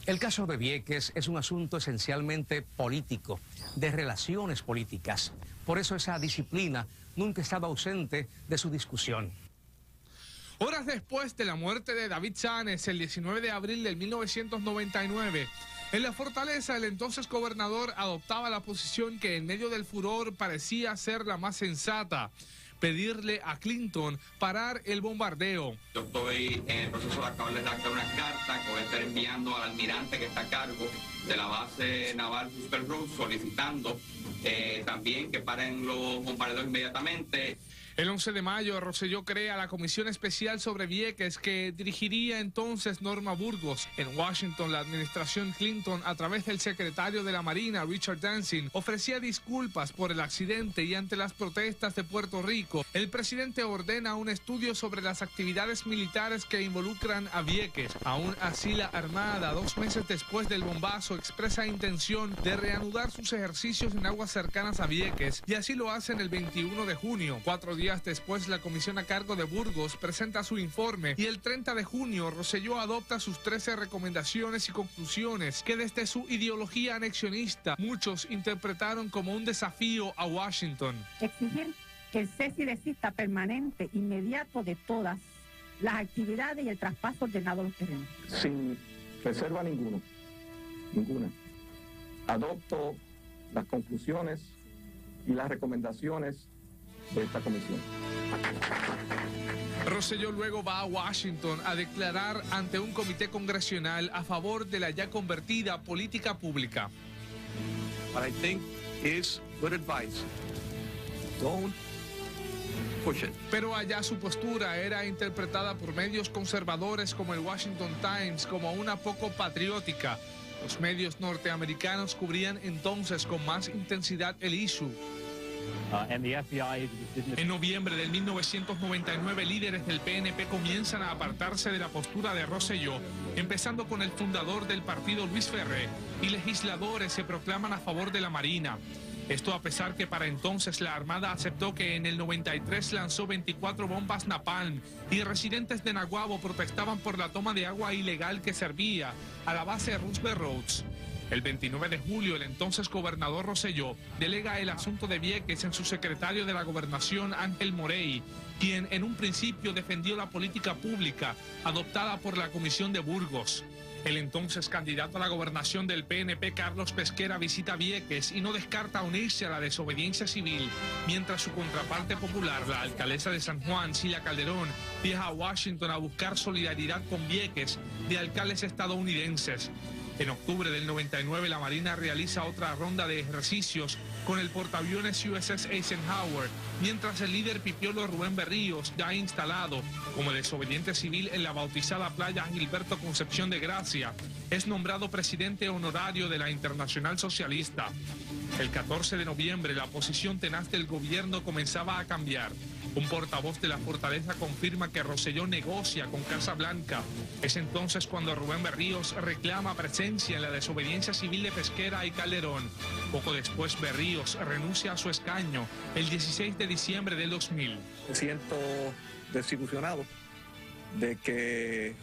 El caso de Vieques es un asunto esencialmente político, de relaciones políticas. Por eso esa disciplina nunca estaba ausente de su discusión. Horas después de la muerte de David Sáenz, el 19 de abril de 1999, en la Fortaleza el entonces gobernador adoptaba la posición que en medio del furor parecía ser la más sensata: pedirle a Clinton parar el bombardeo. Yo estoy en el proceso de acabar de redactar unas cartas que voy a estar enviando al almirante que está a cargo de la base naval Roosevelt Road, solicitando también que paren los bombardeos inmediatamente. El 11 de mayo, Rosselló crea la Comisión Especial sobre Vieques, que dirigiría entonces Norma Burgos. En Washington, la administración Clinton, a través del secretario de la Marina, Richard Dempsey, ofrecía disculpas por el accidente, y ante las protestas de Puerto Rico, el presidente ordena un estudio sobre las actividades militares que involucran a Vieques. Aún así, la Armada, 2 meses después del bombazo, expresa intención de reanudar sus ejercicios en aguas cercanas a Vieques, y así lo hacen el 21 de junio. 4 días después, la comisión a cargo de Burgos presenta su informe, y el 30 de junio Rosselló adopta sus 13 recomendaciones y conclusiones que, desde su ideología anexionista, muchos interpretaron como un desafío a Washington. Exigir el cese y desista permanente, inmediato, de todas las actividades y el traspaso ordenado de los terrenos. Sin reserva ninguna. Adopto las conclusiones y las recomendaciones de esta comisión. Rosselló luego va a Washington a declarar ante un comité congresional a favor de la ya convertida política pública. What I think is good advice. Don't push it. Pero allá su postura era interpretada por medios conservadores como el Washington Times como una poco patriótica. Los medios norteamericanos cubrían entonces con más intensidad el issue. En noviembre de 1999, líderes del PNP comienzan a apartarse de la postura de Rosselló, empezando con el fundador del partido, Luis Ferré, y legisladores se proclaman a favor de la Marina. Esto a pesar que para entonces la Armada aceptó que en el 93 lanzó 24 bombas napalm, y residentes de Naguabo protestaban por la toma de agua ilegal que servía a la base de Roosevelt Roads. El 29 de julio, el entonces gobernador Rosselló delega el asunto de Vieques en su secretario de la Gobernación, Ángel Morey, quien en un principio defendió la política pública adoptada por la Comisión de Burgos. El entonces candidato a la gobernación del PNP, Carlos Pesquera, visita Vieques y no descarta unirse a la desobediencia civil, mientras su contraparte popular, la alcaldesa de San Juan, Cilia Calderón, viaja a Washington a buscar solidaridad con Vieques de alcaldes estadounidenses. En octubre del 99, la Marina realiza otra ronda de ejercicios con el portaaviones USS Eisenhower, mientras el líder pipiolo Rubén Berríos, ya instalado como desobediente civil en la bautizada playa Gilberto Concepción de Gracia, es nombrado presidente honorario de la Internacional Socialista. El 14 de noviembre, la posición tenaz del gobierno comenzaba a cambiar. Un portavoz de la Fortaleza confirma que Rosselló negocia con Casa Blanca. Es entonces cuando Rubén Berríos reclama presencia en la desobediencia civil de Pesquera y Calderón. Poco después, Berríos renuncia a su escaño el 16 de diciembre del 2000. Me siento desilusionado de que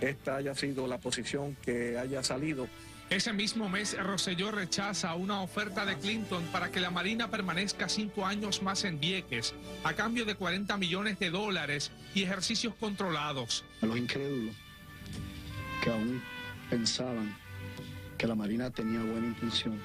esta haya sido la posición que haya salido. Ese mismo mes, Rosselló rechaza una oferta de Clinton para que la Marina permanezca 5 años más en Vieques, a cambio de $40 millones y ejercicios controlados. A los incrédulos que aún pensaban que la Marina tenía buena intención,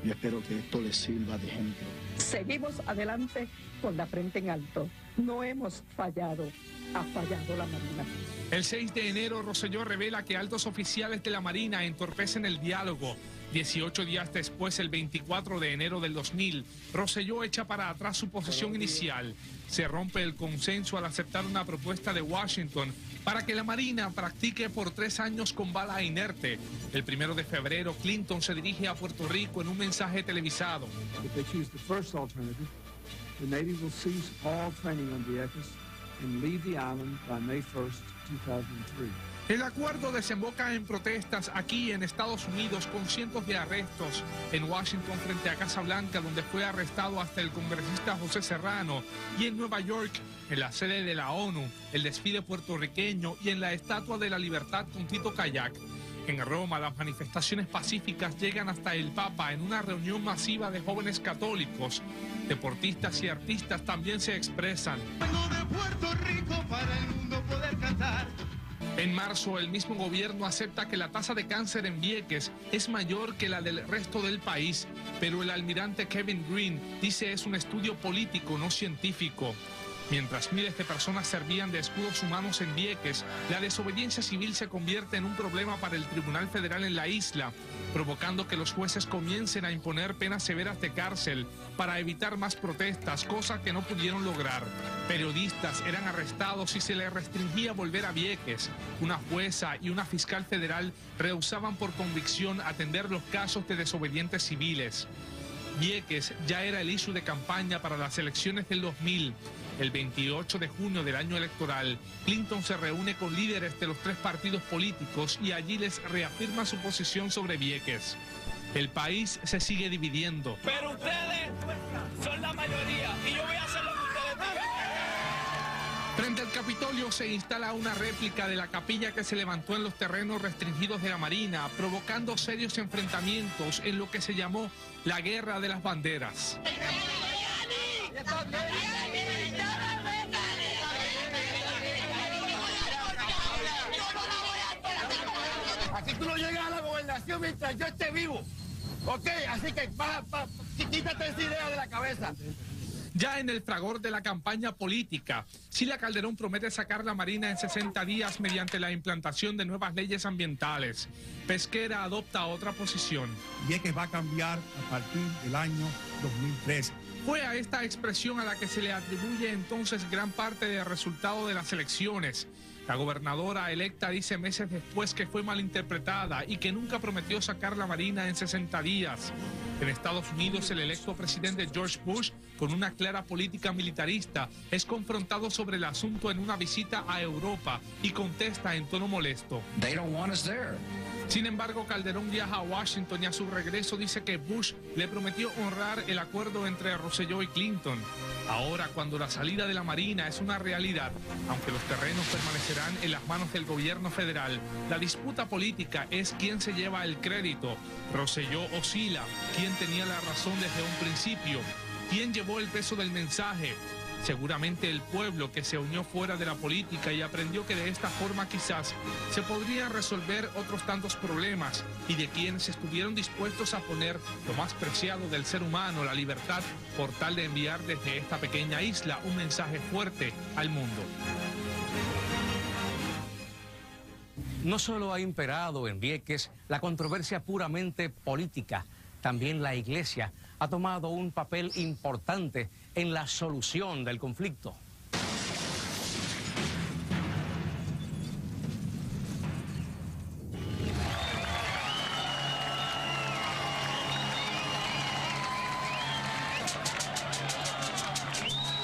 yo espero que esto les sirva de ejemplo. Seguimos adelante con la frente en alto. No hemos fallado. Ha fallado la Marina. El 6 de enero, Rosselló revela que altos oficiales de la Marina entorpecen el diálogo. 18 días después, el 24 de enero del 2000, Rosselló echa para atrás su posición inicial. Se rompe el consenso al aceptar una propuesta de Washington para que la Marina practique por 3 años con bala inerte. El 1 de febrero, Clinton se dirige a Puerto Rico en un mensaje televisado. El acuerdo desemboca en protestas aquí en Estados Unidos, con cientos de arrestos. En Washington, frente a Casa Blanca, donde fue arrestado hasta el congresista José Serrano, y en Nueva York, en la sede de la ONU, el desfile puertorriqueño y en la Estatua de la Libertad con Tito Kayak. En Roma, las manifestaciones pacíficas llegan hasta el Papa en una reunión masiva de jóvenes católicos. Deportistas y artistas también se expresan. Vengo de Puerto Rico para el mundo poder cantar. En marzo, el mismo gobierno acepta que la tasa de cáncer en Vieques es mayor que la del resto del país, pero el almirante Kevin Green dice es un estudio político, no científico. Mientras miles de personas servían de escudos humanos en Vieques, la desobediencia civil se convierte en un problema para el Tribunal Federal en la isla, provocando que los jueces comiencen a imponer penas severas de cárcel para evitar más protestas, cosa que no pudieron lograr. Periodistas eran arrestados y se les restringía volver a Vieques. Una jueza y una fiscal federal rehusaban por convicción atender los casos de desobedientes civiles. Vieques ya era el issue de campaña para las elecciones del 2000. El 28 de junio del año electoral, Clinton se reúne con líderes de los 3 partidos políticos y allí les reafirma su posición sobre Vieques. El país se sigue dividiendo. Pero ustedes son la mayoría y yo voy a hacer lo que ustedes digan. Frente al Capitolio se instala una réplica de la capilla que se levantó en los terrenos restringidos de la Marina, provocando serios enfrentamientos en lo que se llamó la Guerra de las Banderas. Aquí tú no llegas a la gobernación mientras yo esté vivo. Ok, así que quítate esa idea de la cabeza. Ya en el fragor de la campaña política, Sila Calderón promete sacar la Marina en 60 días mediante la implantación de nuevas leyes ambientales. Pesquera adopta otra posición. Vieques va a cambiar a partir del año 2013. Fue a esta expresión a la que se le atribuye entonces gran parte del resultado de las elecciones. La gobernadora electa dice meses después que fue malinterpretada y que nunca prometió sacar la Marina en 60 días. En Estados Unidos, el electo presidente George Bush, con una clara política militarista, es confrontado sobre el asunto en una visita a Europa y contesta en tono molesto. They don't want us there. Sin embargo, Calderón viaja a Washington y a su regreso dice que Bush le prometió honrar el acuerdo entre Rosselló y Clinton. Ahora, cuando la salida de la Marina es una realidad, aunque los terrenos permanecerán en las manos del gobierno federal, la disputa política es quién se lleva el crédito, Rosselló o Sila, quién tenía la razón desde un principio, quién llevó el peso del mensaje. Seguramente el pueblo que se unió fuera de la política y aprendió que de esta forma quizás se podrían resolver otros tantos problemas y de quienes estuvieron dispuestos a poner lo más preciado del ser humano, la libertad, por tal de enviar desde esta pequeña isla un mensaje fuerte al mundo. No solo ha imperado en Vieques la controversia puramente política, también la Iglesia ha tomado un papel importante en la solución del conflicto.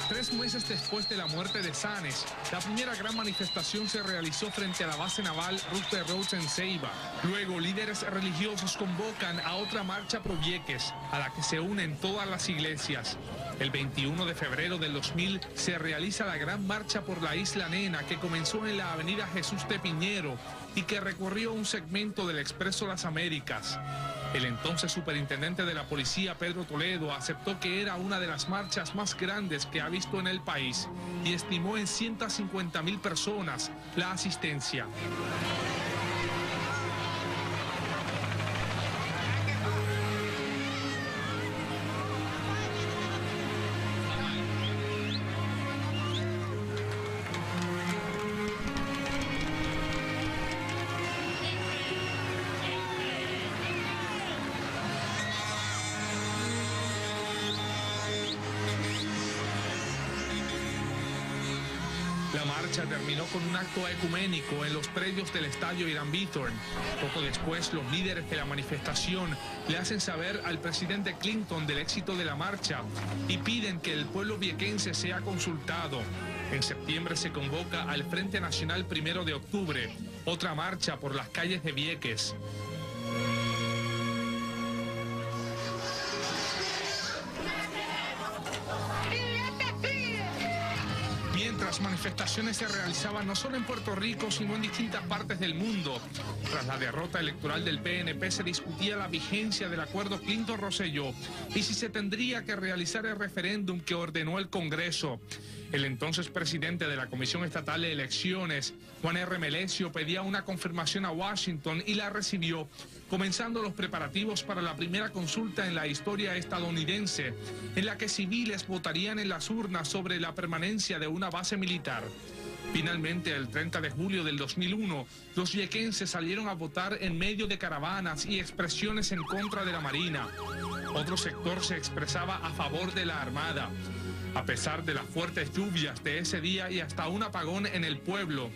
Tres meses después de la muerte de Sanes, la primera gran manifestación se realizó frente a la base naval Rupert Rhodes en Ceiba. Luego, líderes religiosos convocan a otra marcha pro Vieques, a la que se unen todas las iglesias. El 21 de febrero del 2000 se realiza la gran marcha por la Isla Nena, que comenzó en la avenida Jesús de Piñero y que recorrió un segmento del Expreso Las Américas. El entonces superintendente de la policía, Pedro Toledo, aceptó que era una de las marchas más grandes que ha visto en el país y estimó en 150,000 personas la asistencia. La marcha terminó con un acto ecuménico en los predios del estadio Irán Bithorn. Poco después, los líderes de la manifestación le hacen saber al presidente Clinton del éxito de la marcha y piden que el pueblo viequense sea consultado. En septiembre se convoca al Frente Nacional 1 de octubre, otra marcha por las calles de Vieques. Mientras manifestaciones se realizaban no solo en Puerto Rico, sino en distintas partes del mundo. Tras la derrota electoral del PNP se discutía la vigencia del acuerdo Clinton-Rosselló y si se tendría que realizar el referéndum que ordenó el Congreso. El entonces presidente de la Comisión Estatal de Elecciones, Juan R. Melesio, pedía una confirmación a Washington y la recibió, comenzando los preparativos para la primera consulta en la historia estadounidense, en la que civiles votarían en las urnas sobre la permanencia de una base militar. Finalmente, el 30 de julio del 2001, los viequenses salieron a votar en medio de caravanas y expresiones en contra de la Marina. Otro sector se expresaba a favor de la Armada. A pesar de las fuertes lluvias de ese día y hasta un apagón en el pueblo,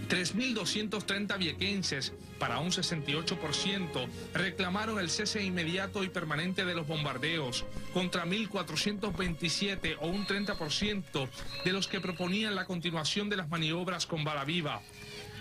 3.230 viequenses, para un 68%, reclamaron el cese inmediato y permanente de los bombardeos, contra 1.427 o un 30% de los que proponían la continuación de las maniobras con bala viva.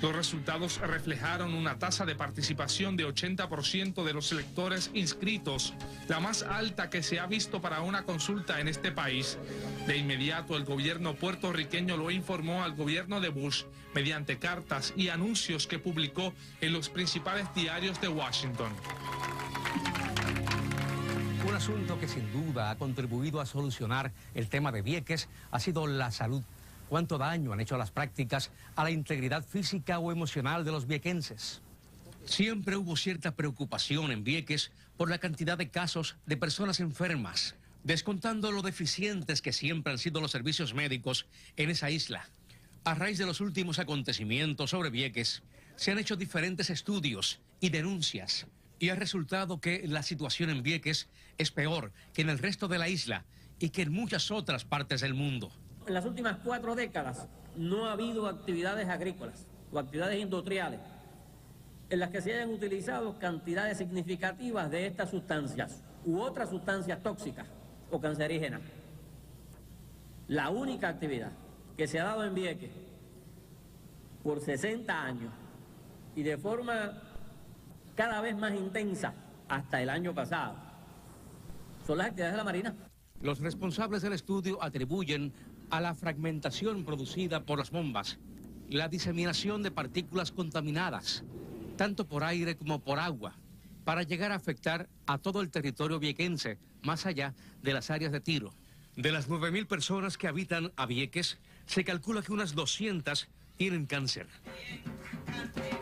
Los resultados reflejaron una tasa de participación de 80% de los electores inscritos, la más alta que se ha visto para una consulta en este país. De inmediato, el gobierno puertorriqueño lo informó al gobierno de Bush mediante cartas y anuncios que publicó en los principales diarios de Washington. Un asunto que sin duda ha contribuido a solucionar el tema de Vieques ha sido la salud. ¿Cuánto daño han hecho las prácticas a la integridad física o emocional de los viequenses? Siempre hubo cierta preocupación en Vieques por la cantidad de casos de personas enfermas, descontando lo deficientes que siempre han sido los servicios médicos en esa isla. A raíz de los últimos acontecimientos sobre Vieques, se han hecho diferentes estudios y denuncias, y ha resultado que la situación en Vieques es peor que en el resto de la isla y que en muchas otras partes del mundo. En las últimas 4 décadas no ha habido actividades agrícolas o actividades industriales en las que se hayan utilizado cantidades significativas de estas sustancias u otras sustancias tóxicas o cancerígenas. La única actividad que se ha dado en Vieques por 60 años y de forma cada vez más intensa hasta el año pasado son las actividades de la Marina. Los responsables del estudio atribuyen a la fragmentación producida por las bombas la diseminación de partículas contaminadas, tanto por aire como por agua, para llegar a afectar a todo el territorio viequense, más allá de las áreas de tiro. De las 9.000 personas que habitan a Vieques, se calcula que unas 200 tienen cáncer.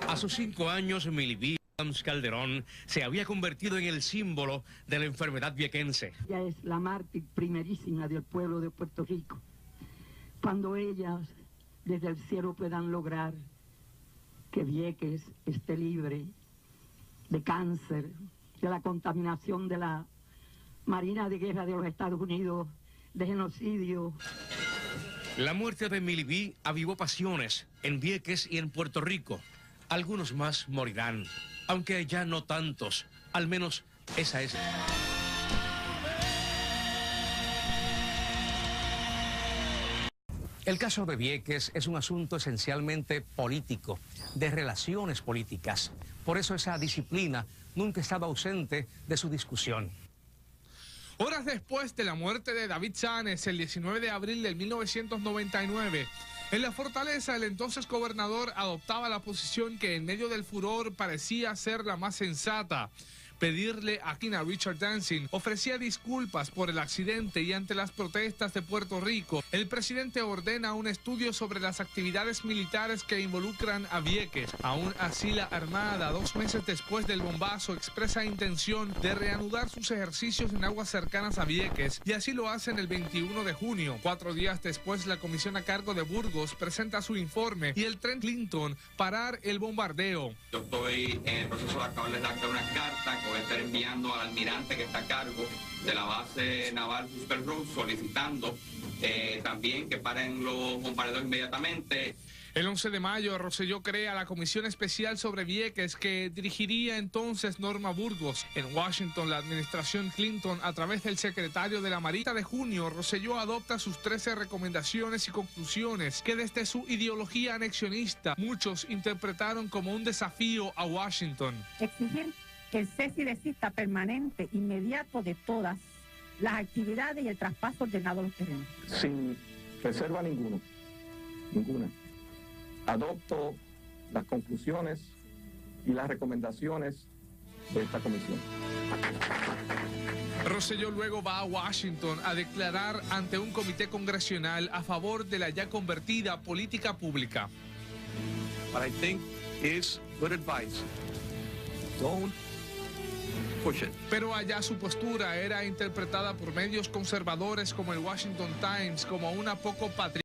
A sus 5 años, Milibí Calderón se había convertido en el símbolo de la enfermedad viequense. Ella es la mártir primerísima del pueblo de Puerto Rico. Cuando ellas desde el cielo puedan lograr que Vieques esté libre de cáncer, de la contaminación de la Marina de Guerra de los Estados Unidos, de genocidio. La muerte de Milibí avivó pasiones en Vieques y en Puerto Rico. Algunos más morirán, aunque ya no tantos, al menos esa es. El caso de Vieques es un asunto esencialmente político, de relaciones políticas. Por eso esa disciplina nunca ha estado ausente de su discusión. Horas después de la muerte de David Sanes, el 19 de abril de 1999, en la Fortaleza el entonces gobernador adoptaba la posición que en medio del furor parecía ser la más sensata. Pedirle a Richard Dancing ofrecía disculpas por el accidente y ante las protestas de Puerto Rico, el presidente ordena un estudio sobre las actividades militares que involucran a Vieques. Aún así, la Armada, 2 meses después del bombazo, expresa intención de reanudar sus ejercicios en aguas cercanas a Vieques y así lo hacen el 21 de junio. 4 días después, la comisión a cargo de Burgos presenta su informe y el tren Clinton parar el bombardeo. Yo estoy en el proceso de acabar de redactar una carta que voy a estar enviando al almirante que está a cargo de la base naval Roosevelt Road solicitando también que paren los bombardeos inmediatamente. El 11 de mayo, Rosselló crea la Comisión Especial sobre Vieques que dirigiría entonces Norma Burgos. En Washington, la administración Clinton, a través del secretario de la Marina de junio, Rosselló adopta sus 13 recomendaciones y conclusiones que desde su ideología anexionista muchos interpretaron como un desafío a Washington. Exigir el cese y desista permanente, inmediato de todas las actividades y el traspaso ordenado de los terrenos. Sin reserva ninguno. Ninguna. Adopto las conclusiones y las recomendaciones de esta comisión. Rosselló luego va a Washington a declarar ante un comité congresional a favor de la ya convertida política pública. What I think is good advice. Don't push it. Pero allá su postura era interpretada por medios conservadores como el Washington Times como una poco patriótica.